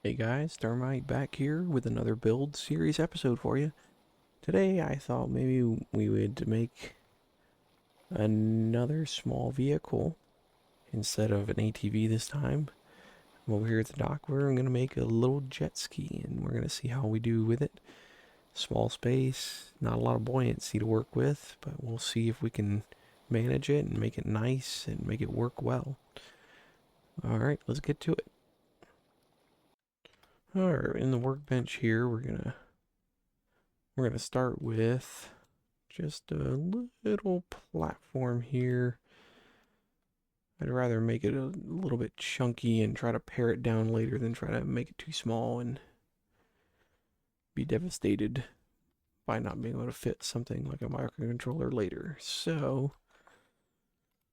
Hey guys, Thermite back here with another build series episode for you. Today I thought maybe we would make another small vehicle instead of an ATV this time. I'm over here at the dock. We're going to make a little jet ski and we're going to see how we do with it. Small space, not a lot of buoyancy to work with, but we'll see if we can manage it and make it nice and make it work well. Alright, let's get to it. Alright, in the workbench here, we're gonna start with just a little platform here. I'd rather make it a little bit chunky and try to pare it down later than try to make it too small and be devastated by not being able to fit something like a microcontroller later. So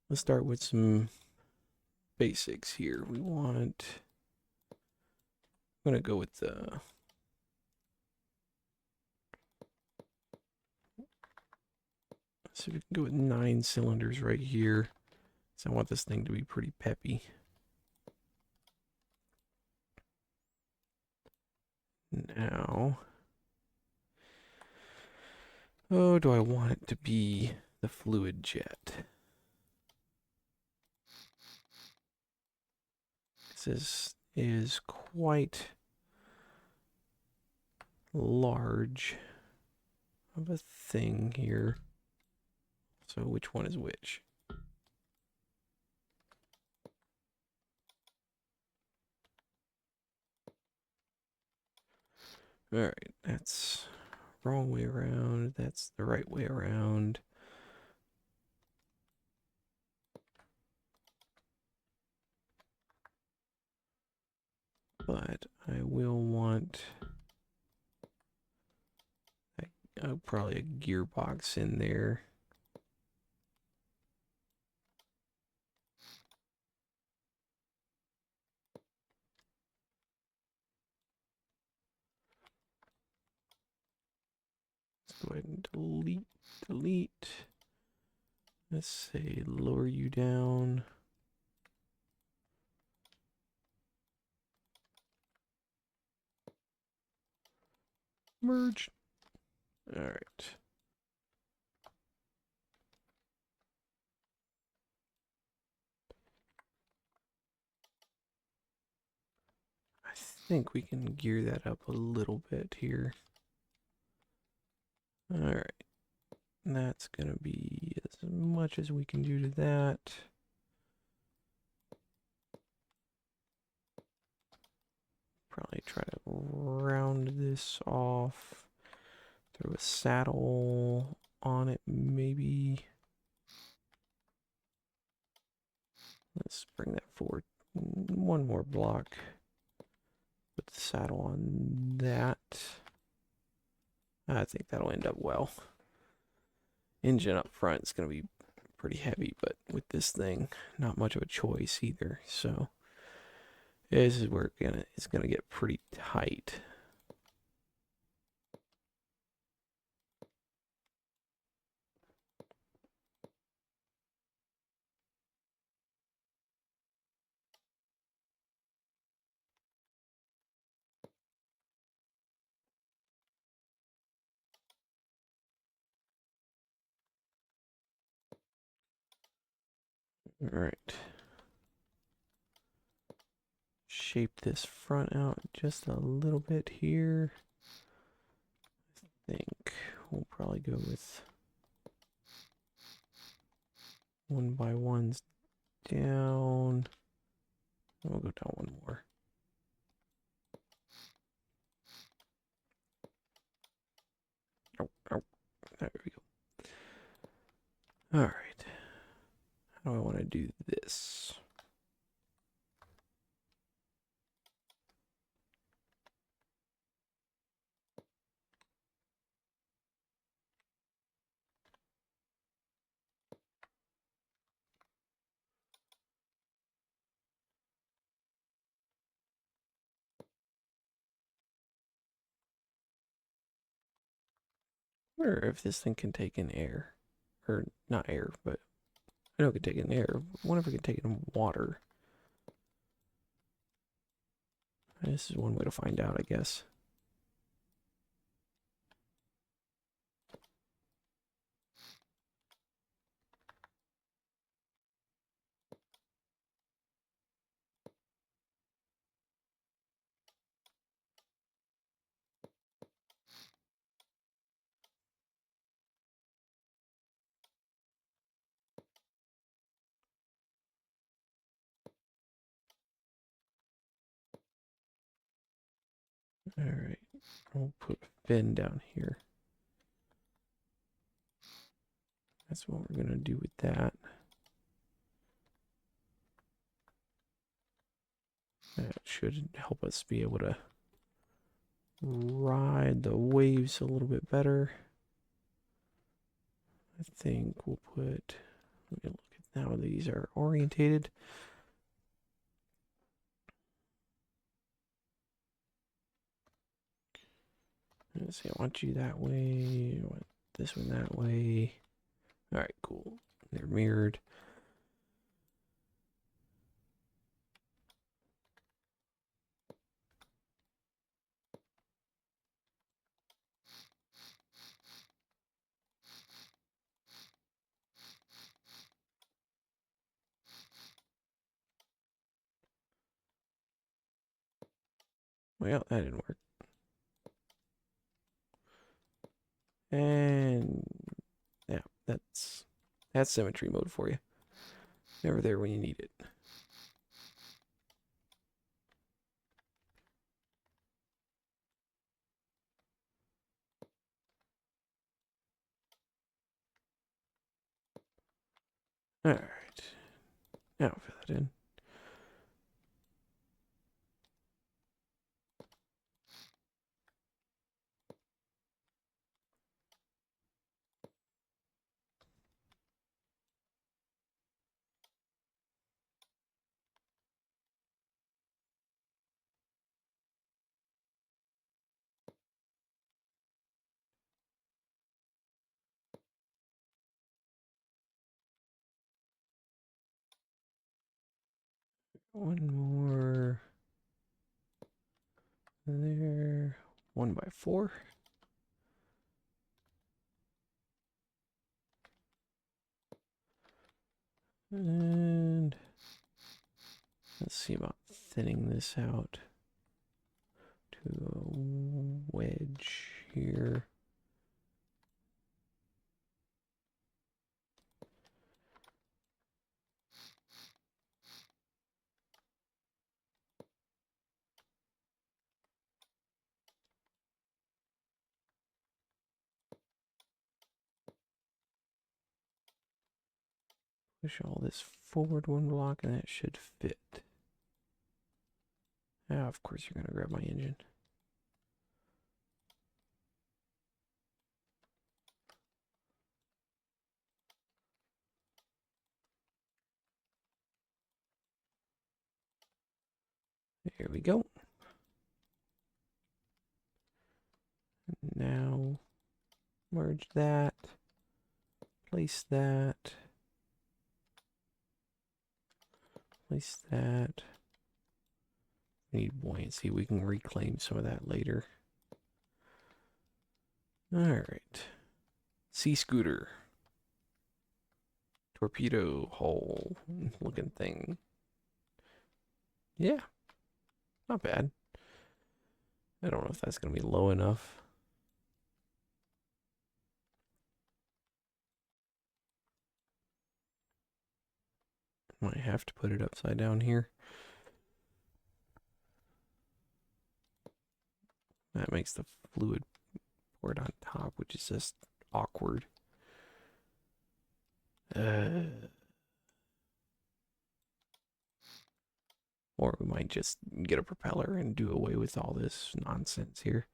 let's start with some basics here. I'm gonna go with the so we can go with 9 cylinders right here. So I want this thing to be pretty peppy. Now, oh, do I want it to be the fluid jet? This is quite large of a thing here. So which one is which? Alright, that's wrong way around. That's the right way around. But I will want probably a gearbox in there. Let's go ahead and delete. Let's say lower you down. Merge. Alright. I think we can gear that up a little bit here. Alright. That's gonna be as much as we can do to that. Probably try to round this off. Throw a saddle on it, maybe. Let's bring that forward one more block. Put the saddle on that. I think that'll end up well. Engine up front is going to be pretty heavy, but with this thing, not much of a choice either. So this is where it's gonna get pretty tight. All right. Shape this front out just a little bit here. I think we'll probably go with 1x1s down. We'll go down one more. Oh, oh, there we go. All right. How do I want to do this? Or if this thing can take in air. Or not air, but I know it can take in air. I wonder if it can take in water. This is one way to find out, I guess. All right, we'll put fin down here. That's what we're gonna do with that. That should help us be able to ride the waves a little bit better. I think we'll put, let me look at now, these are orientated. Let's see, I want you that way, I want this one that way. All right, cool. They're mirrored. Well, that didn't work. And yeah, that's symmetry mode for you. Never there when you need it. All right, now fill it in. One more there. 1x4. And let's see about thinning this out to a wedge here. Push all this forward one block and that should fit. Ah, of course you're gonna grab my engine. There we go. Now merge that, place that, place that. Need buoyancy. We can reclaim some of that later. All right. Sea scooter. Torpedo hull looking thing. Yeah, not bad. I don't know if that's going to be low enough. Might have to put it upside down here. That makes the fluid port on top, which is just awkward. Or we might just get a propeller and do away with all this nonsense here.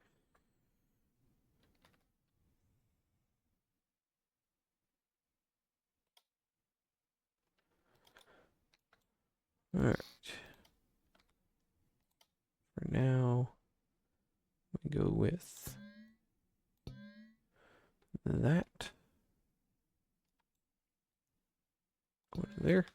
All right. For now, we go with that. Go to there.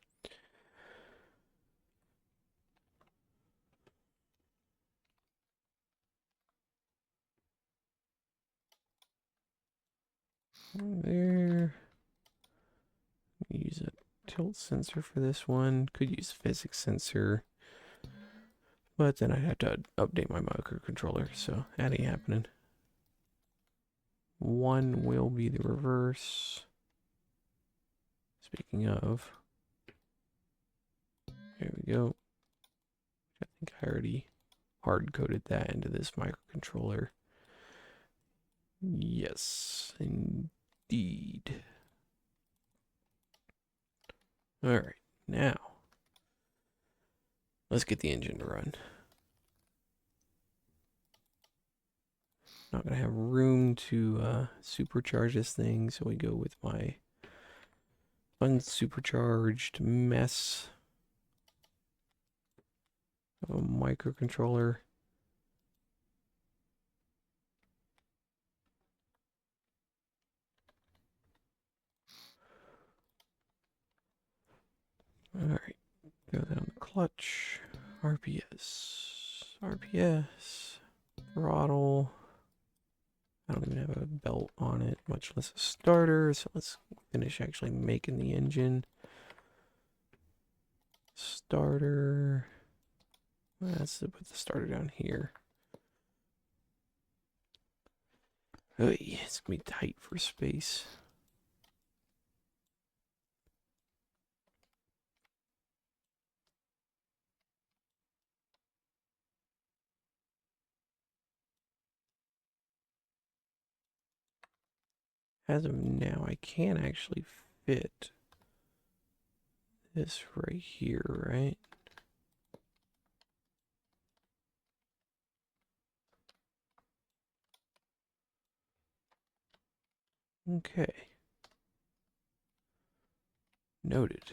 There. Use a tilt sensor for this one. Could use physics sensor. But then I'd have to update my microcontroller, so that ain't happening. One will be the reverse. Speaking of, there we go. I think I already hard-coded that into this microcontroller. Yes, indeed. Alright, now let's get the engine to run. Not gonna have room to supercharge this thing, so we go with my unsupercharged mess of a microcontroller. Alright, throw that on the clutch. RPS, throttle. I don't even have a belt on it, much less a starter. So let's finish actually making the engine. Starter. Let's put the starter down here. Oy, it's gonna be tight for space. As of now, I can actually fit this right here, right? Okay. Noted.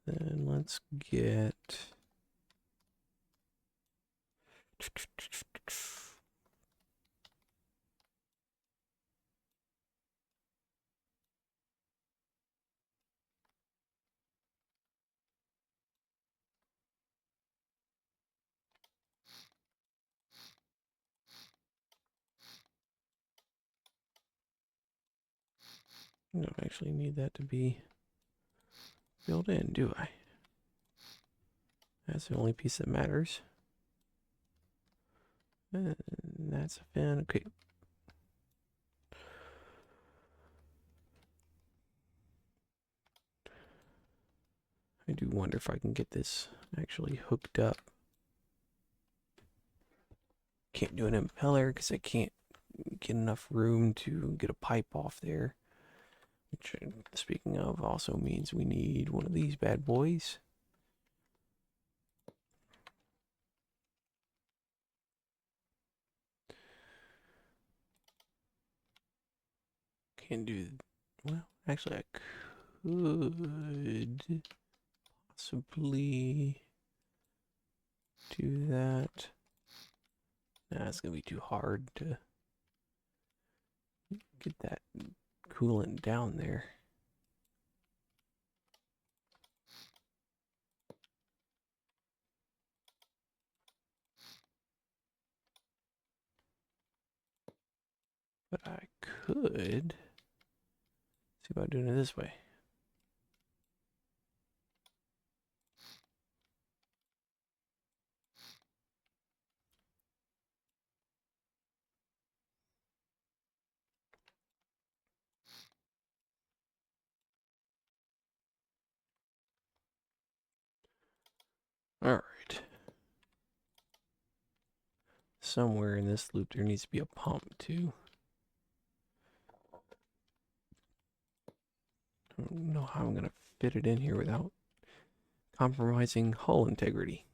Then let's get... I don't actually need that to be built in, do I? That's the only piece that matters. And that's a fan. Okay. I do wonder if I can get this actually hooked up. Can't do an impeller because I can't get enough room to get a pipe off there. Which, speaking of, also means we need one of these bad boys. Can do, well, actually I could possibly do that. Nah, it's gonna be too hard to get that coolant down there. But I could see about doing it this way. Alright. Somewhere in this loop there needs to be a pump too. I don't know how I'm gonna fit it in here without compromising hull integrity.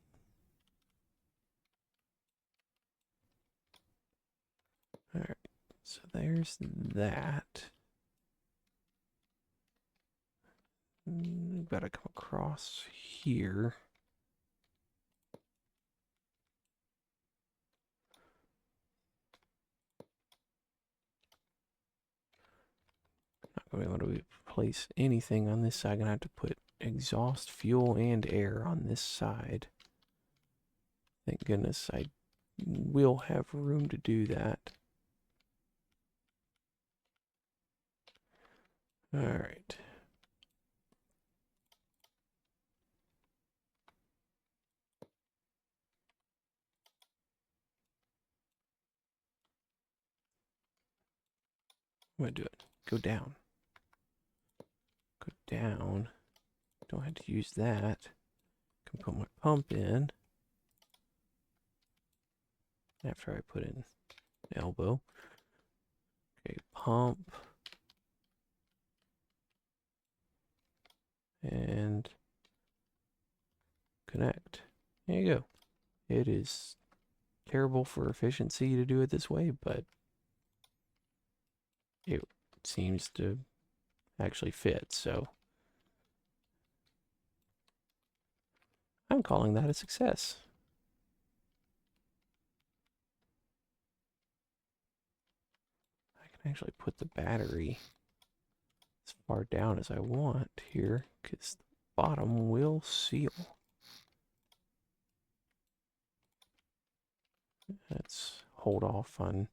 Alright, so there's that. We've got to come across here. Not going to be able to place anything on this side. I'm going to have to put exhaust, fuel, and air on this side. Thank goodness I will have room to do that. All right. I'm gonna do it. Go down. Go down. Don't have to use that. Can put my pump in. After I put in elbow. Okay, pump. And connect. There you go. It is terrible for efficiency to do it this way, but it seems to actually fit, so I'm calling that a success. I can actually put the battery as far down as I want here, because the bottom will seal. Let's hold off on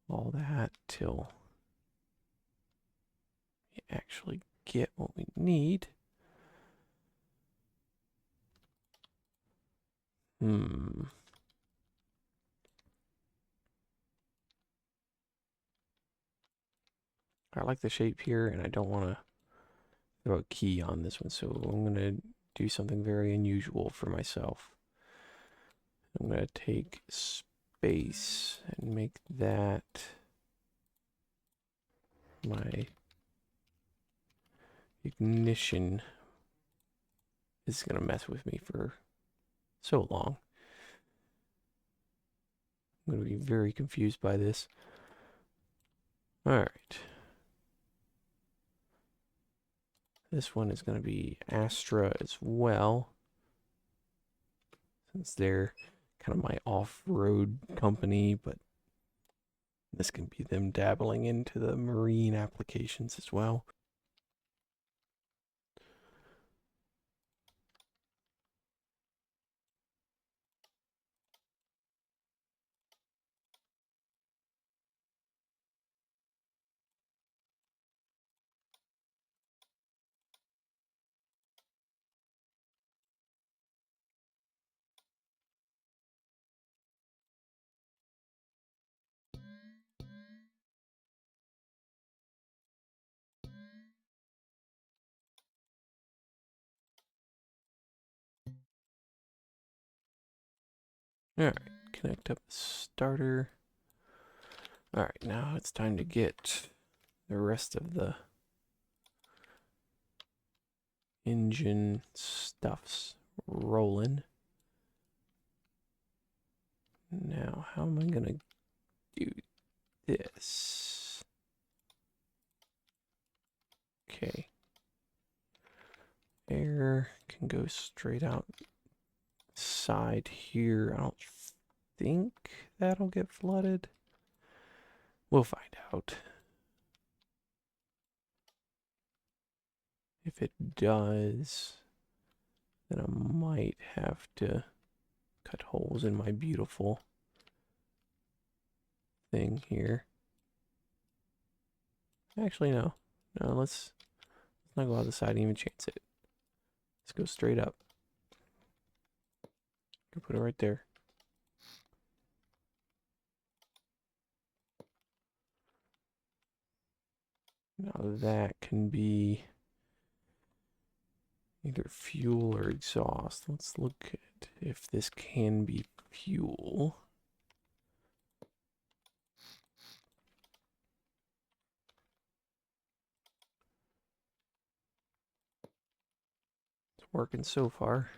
all that till we actually get what we need. I like the shape here, and I don't want to throw a key on this one, so I'm going to do something very unusual for myself. I'm going to take space and make that my ignition. This is going to mess with me for so long. I'm going to be very confused by this. All right. This one is going to be Astra as well, since they're kind of my off-road company, but this can be them dabbling into the marine applications as well. All right, connect up the starter. All right, now it's time to get the rest of the engine stuffs rolling. Now, how am I gonna do this? Okay. Air can go straight out side here. I don't think that'll get flooded. We'll find out. If it does, then I might have to cut holes in my beautiful thing here. Actually, no. No, let's not go out the side and even chance it. Let's go straight up. Put it right there. Now that can be either fuel or exhaust. Let's look at if this can be fuel. It's working so far.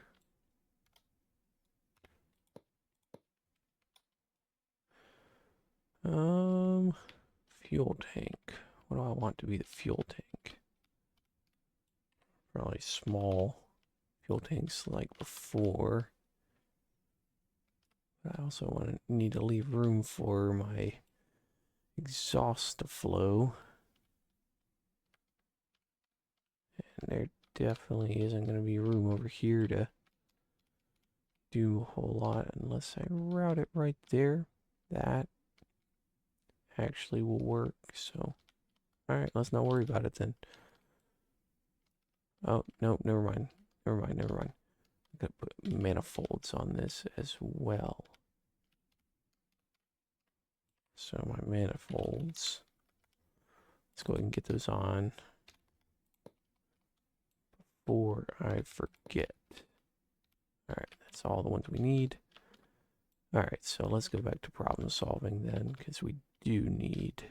Fuel tank. What do I want to be the fuel tank? Probably small fuel tanks like before. But I also need to leave room for my exhaust to flow. And there definitely isn't going to be room over here to do a whole lot unless I route it right there. That actually will work, so Alright, let's not worry about it then. Oh, no, never mind. Never mind, never mind. I'm gonna put manifolds on this as well. So my manifolds. Let's go ahead and get those on before I forget. Alright, that's all the ones we need. Alright, so let's go back to problem solving then, because we do need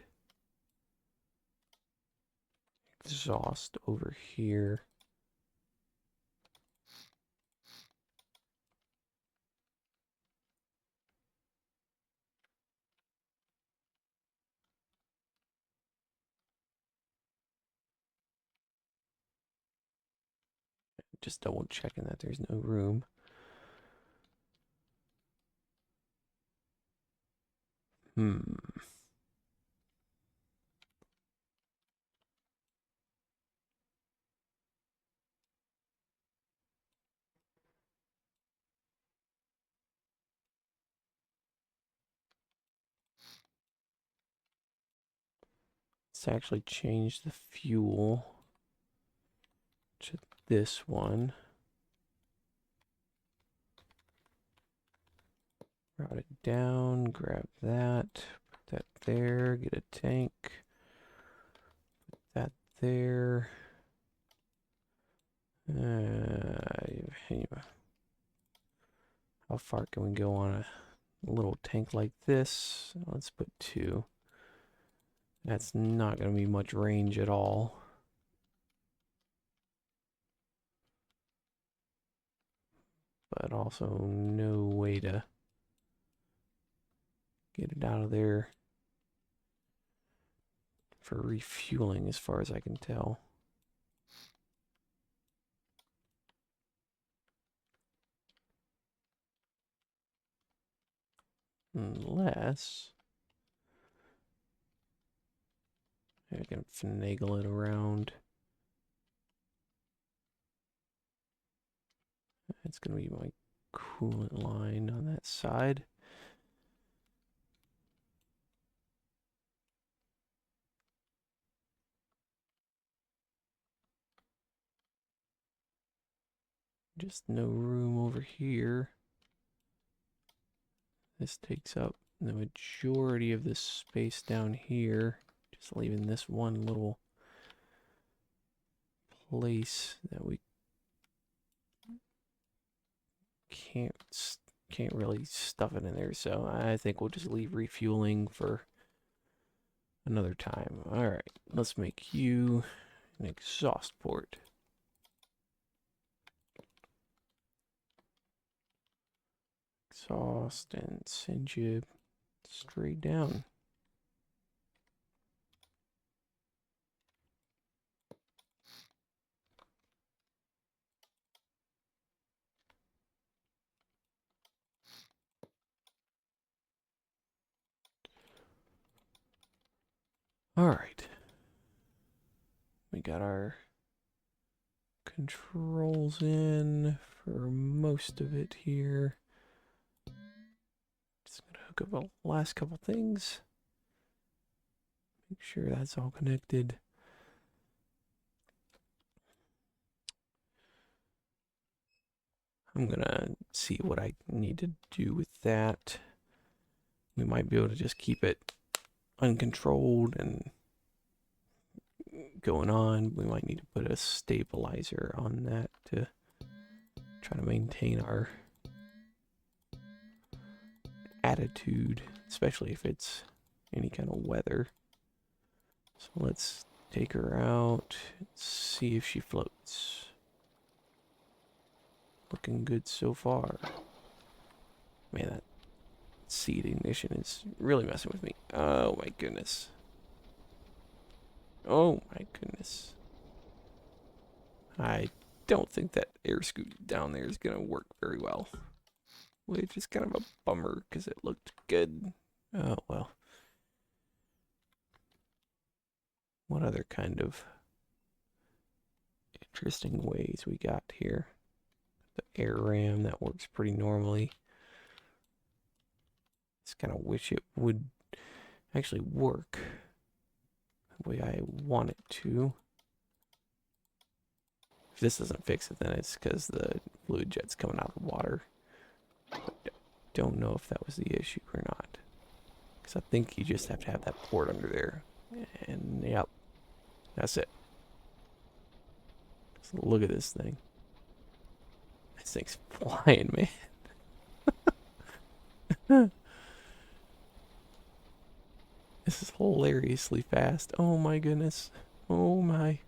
exhaust over here. Just double checking that there's no room. Let's actually change the fuel to this one. Route it down, grab that, put that there, get a tank, put that there. How far can we go on a little tank like this? Let's put 2. That's not going to be much range at all. But also no way to get it out of there for refueling as far as I can tell. Unless I can finagle it around. It's going to be my coolant line on that side. Just no room over here. This takes up the majority of this space down here. Just leaving this one little place that we can't really stuff it in there. So I think we'll just leave refueling for another time. All right, let's make you an exhaust port. Exhaust and send you straight down. All right. We got our controls in for most of it here. Just gonna hook up the last couple things. Make sure that's all connected. I'm gonna see what I need to do with that. We might be able to just keep it uncontrolled and going on. We might need to put a stabilizer on that to try to maintain our attitude, especially if it's any kind of weather. So let's take her out, see if she floats. Looking good so far. Man, that seat ignition is really messing with me. Oh my goodness. Oh my goodness. I don't think that air scoot down there is going to work very well. Which is kind of a bummer because it looked good. Oh well. What other kind of interesting ways we got here? The air ram, that works pretty normally. Just kind of wish it would actually work the way I want it to. If this doesn't fix it, then it's because the fluid jet's coming out of the water. But don't know if that was the issue or not. Because I think you just have to have that port under there. And yep, that's it. So look at this thing. This thing's flying, man. This is hilariously fast. Oh my goodness. Oh my.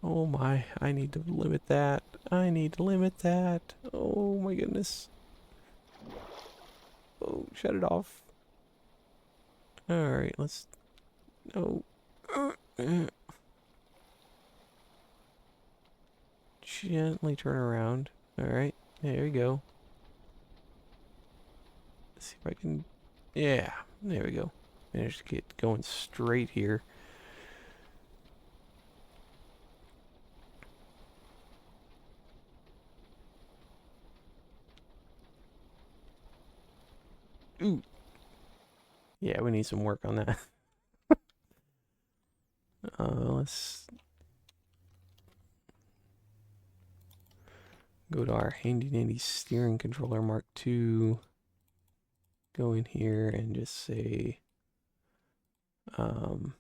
Oh my. I need to limit that. I need to limit that. Oh my goodness. Oh, shut it off. Alright, let's... Oh. Gently turn around. Alright, there we go. Let's see if I can... Yeah, there we go. Managed to get going straight here. Ooh. Yeah, we need some work on that. Let's go to our handy dandy steering controller Mark II. Go in here and just say, let's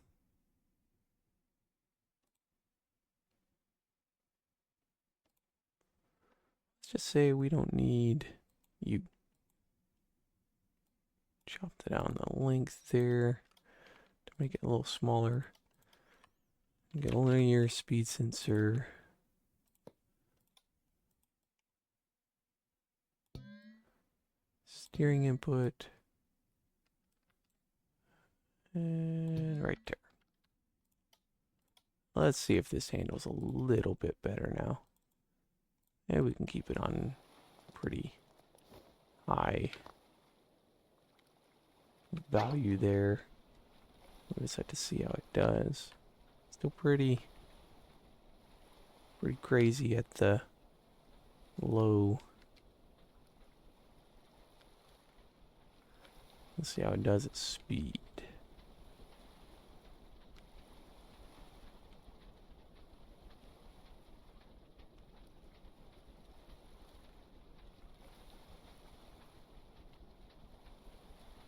just say we don't need you. Chop that out on the length there to make it a little smaller. Get a linear speed sensor. Steering input. And right there. Let's see if this handles a little bit better now. And we can keep it on pretty high value there. We just have to see how it does. Still pretty crazy at the low. Let's see how it does at speed.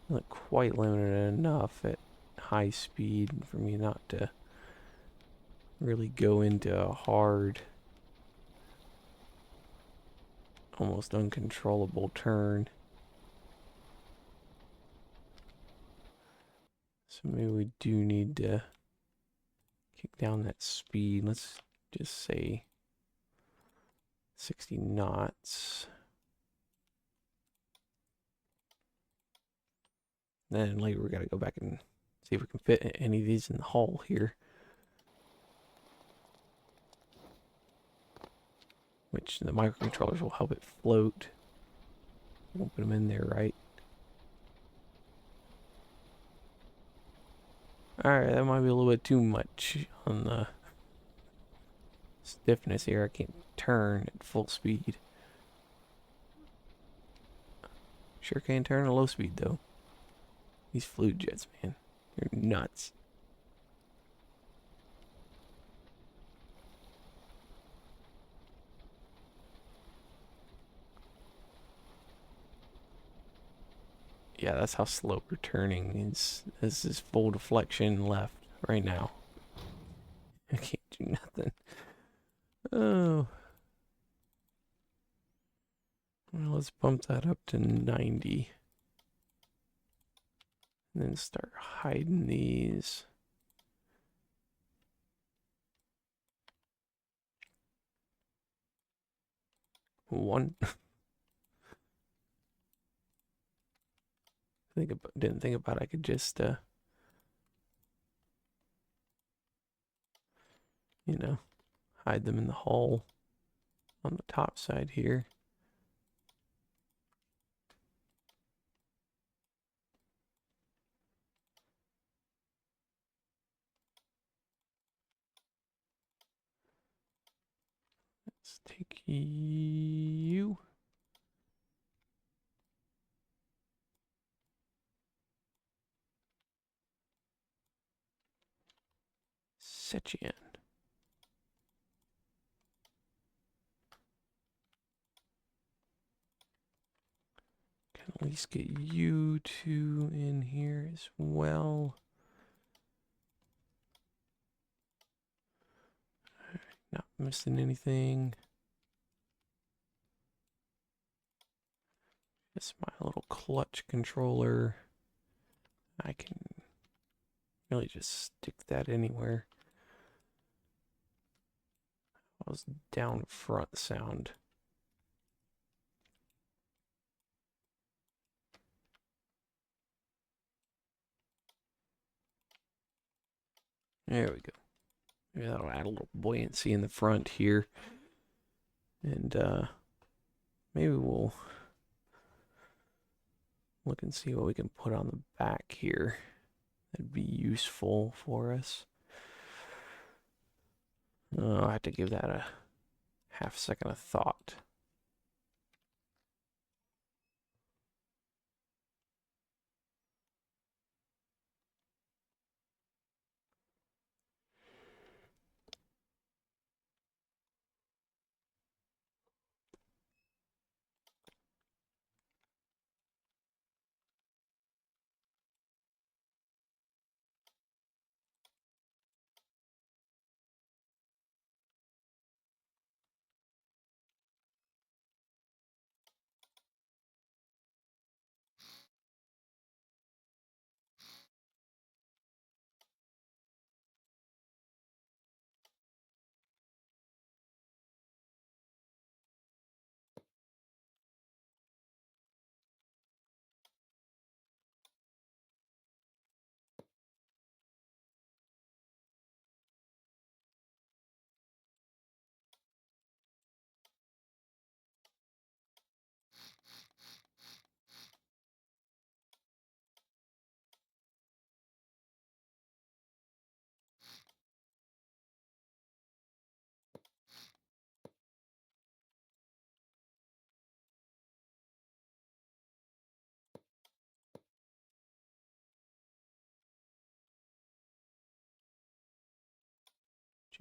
Not quite limited enough at high speed for me not to really go into a hard, almost uncontrollable turn. So maybe we do need to kick down that speed. Let's just say 60 knots. Then later we gotta go back and see if we can fit any of these in the hull here. Which the microcontrollers will help it float. Won't put them in there, right? Alright, that might be a little bit too much on the stiffness here. I can't turn at full speed. Sure can turn at low speed though. These fluid jets, man. They're nuts. Yeah, that's how slow we're turning. This is full deflection left right now. I can't do nothing. Oh. Well, let's bump that up to 90. And then start hiding these. One. Didn't think about I could just you know, hide them in the hull on the top side here. Let's take you. set you in. Can at least get you two in here as well. Not missing anything. It's my little clutch controller. I can really just stick that anywhere. How's down front sound? There we go. Maybe that'll add a little buoyancy in the front here. And maybe we'll look and see what we can put on the back here. That'd be useful for us. I have to give that a half second of thought.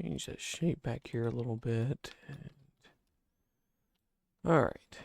Change that shape back here a little bit. All right.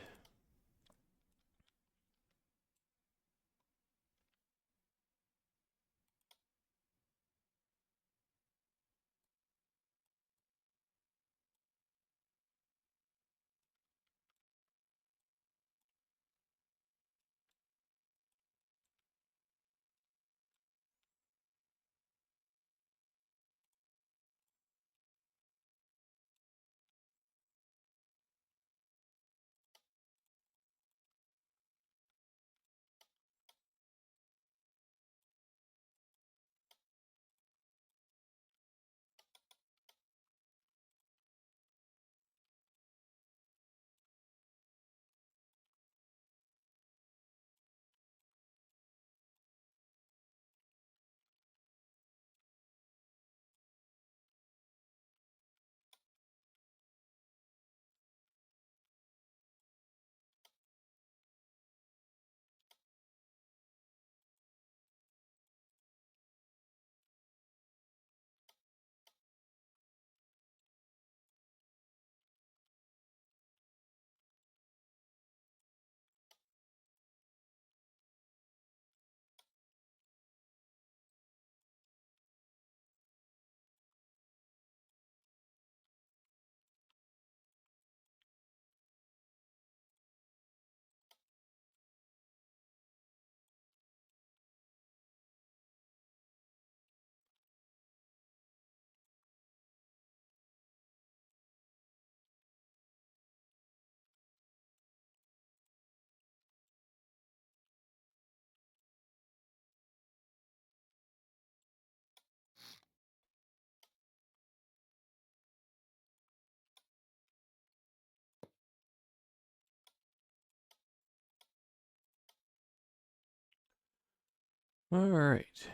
All right.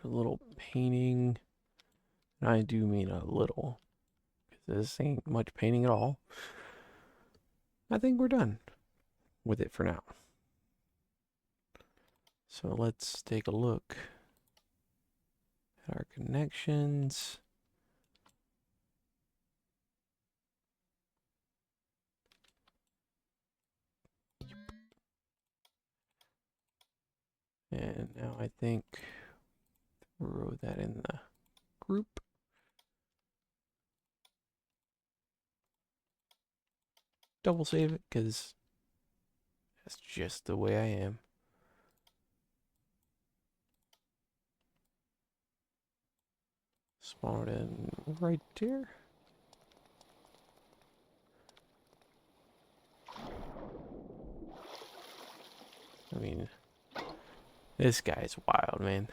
A little painting. I do mean a little, because this ain't much painting at all. I think we're done with it for now. So let's take a look Got our connections. And now I think throw that in the group. Double save it because that's just the way I am. Spawn it in right there. I mean, this guy's wild, man.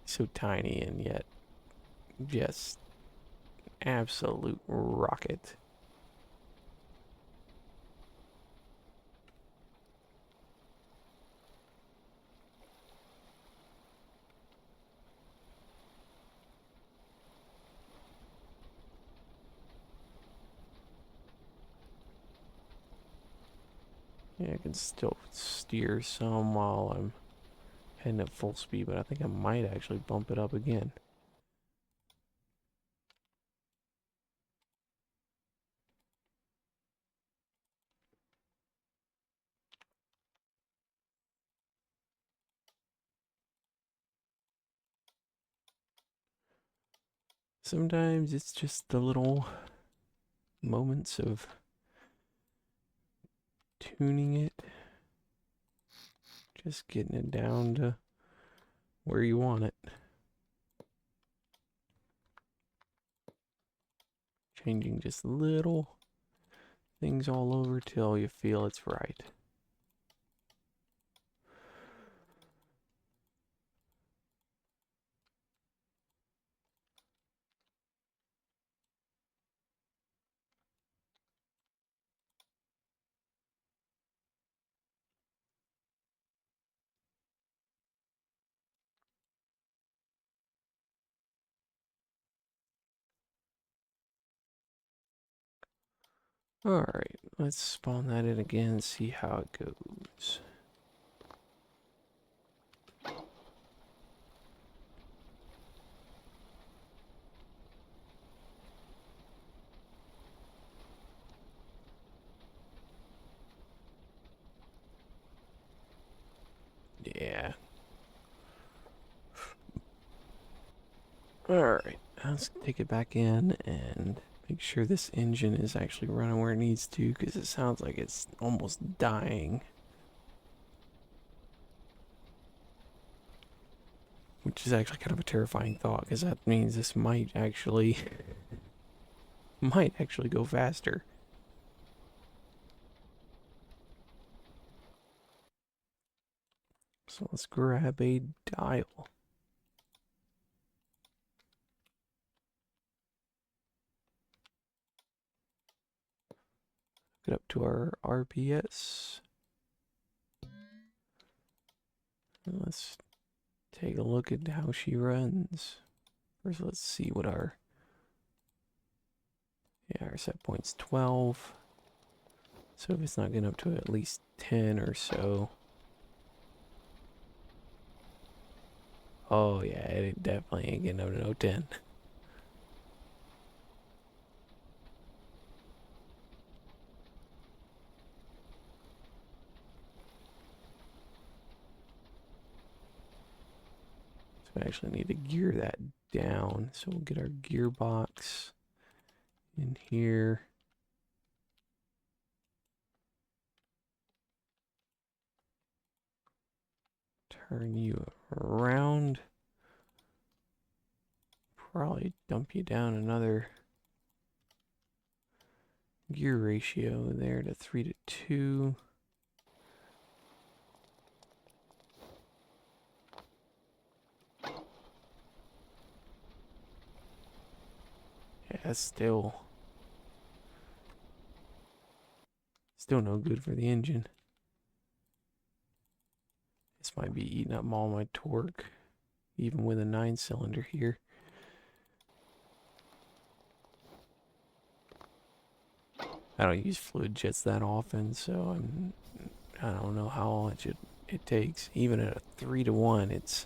So tiny and yet just absolute rocket. Yeah, I can still steer some while I'm heading at full speed, but I think I might actually bump it up again. Sometimes it's just the little moments of tuning it, just getting it down to where you want it. Changing just little things all over till you feel it's right. Alright, let's spawn that in again and see how it goes. Yeah. Alright, let's take it back in and make sure this engine is actually running where it needs to, because it sounds like it's almost dying. Which is actually kind of a terrifying thought, because that means this might actually go faster. So let's grab a dial. Get up to our RPS. And let's take a look at how she runs. First, let's see what our set point's 12. So if it's not getting up to at least 10 or so. Oh yeah, it definitely ain't getting up to no 10. So we actually need to gear that down. So we'll get our gearbox in here. Turn you around. Probably dump you down another gear ratio there to 3 to 2. Yeah, that's still no good for the engine. This might be eating up all my torque, even with a 9-cylinder here. I don't use fluid jets that often, so I don't know how it should it takes. Even at a 3-to-1, it's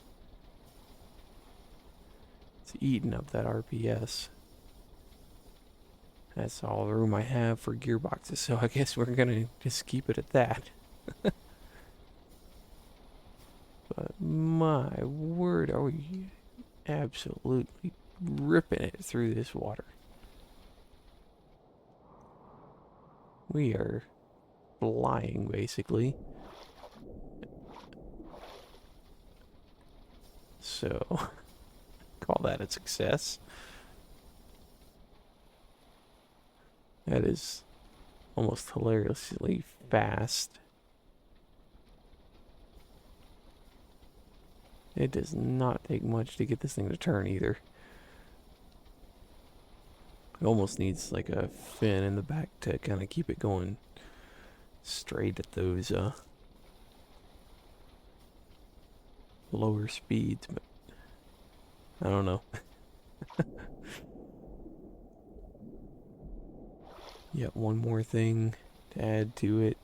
eating up that RPS. That's all the room I have for gearboxes, so I guess we're gonna just keep it at that. But my word, are we absolutely ripping it through this water. We are flying, basically. So, call that a success. That is almost hilariously fast. It does not take much to get this thing to turn either. It almost needs like a fin in the back to kind of keep it going straight at those lower speeds, but I don't know. Yet one more thing to add to it.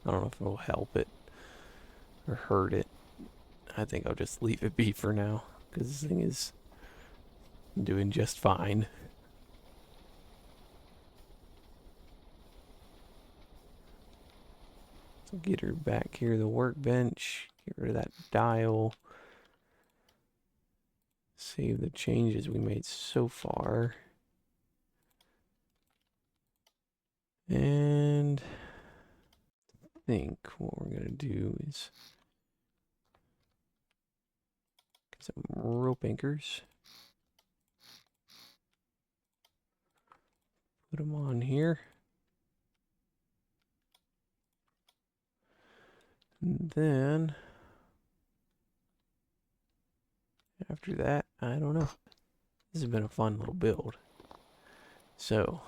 I don't know if it'll help it or hurt it. I think I'll just leave it be for now, because this thing is doing just fine. So get her back here to the workbench, get rid of that dial, save the changes we made so far. And I think what we're going to do is get some rope anchors. Put them on here. And then, after that, I don't know. This has been a fun little build. So,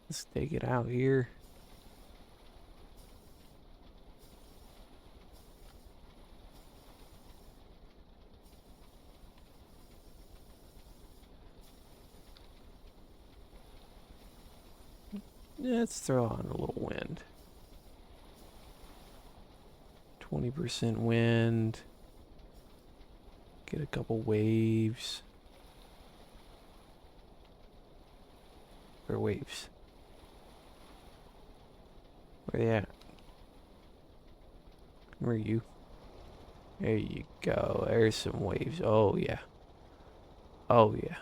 let's take it out here. Let's throw on a little wind. 20% wind. Get a couple waves. Or waves. Where they at? Where are you? There you go. There's some waves. Oh, yeah. Oh, yeah.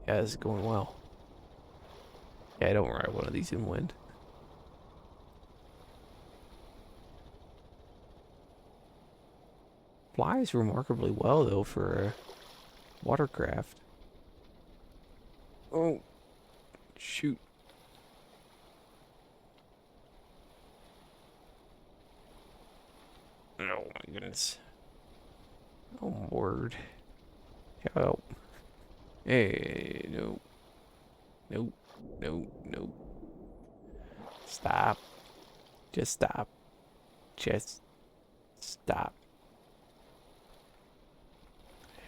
Yeah, this is going well. Yeah, I don't ride one of these in wind. Flies remarkably well, though, for a watercraft. Oh, shoot. Oh, my goodness. Oh, word. Help. Hey, no. Nope. Nope. Nope. Stop. Just stop. Just stop.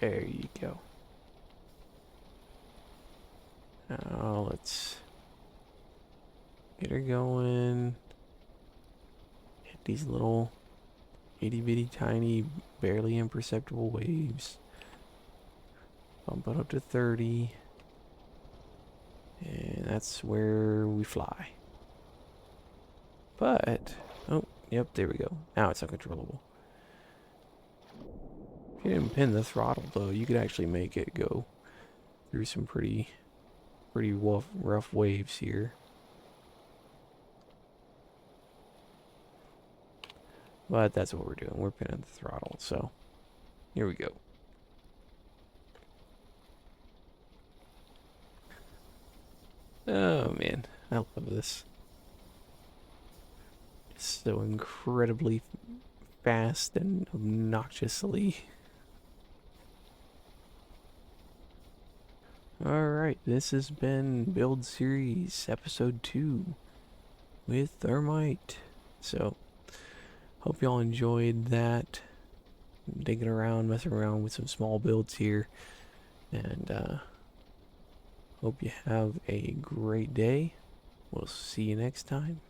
There you go. Now let's get her going. Hit these little itty bitty tiny, barely imperceptible waves. Bump it up to 30. And that's where we fly. But, oh, yep, there we go. Now it's uncontrollable. If you didn't pin the throttle, though, you could actually make it go through some pretty rough waves here. But that's what we're doing. We're pinning the throttle, so here we go. Oh, man, I love this. It's so incredibly fast and obnoxiously. Alright, this has been Build Series Episode 2 with Thermite. So, hope y'all enjoyed that. Digging around, messing around with some small builds here. And, hope you have a great day. We'll see you next time.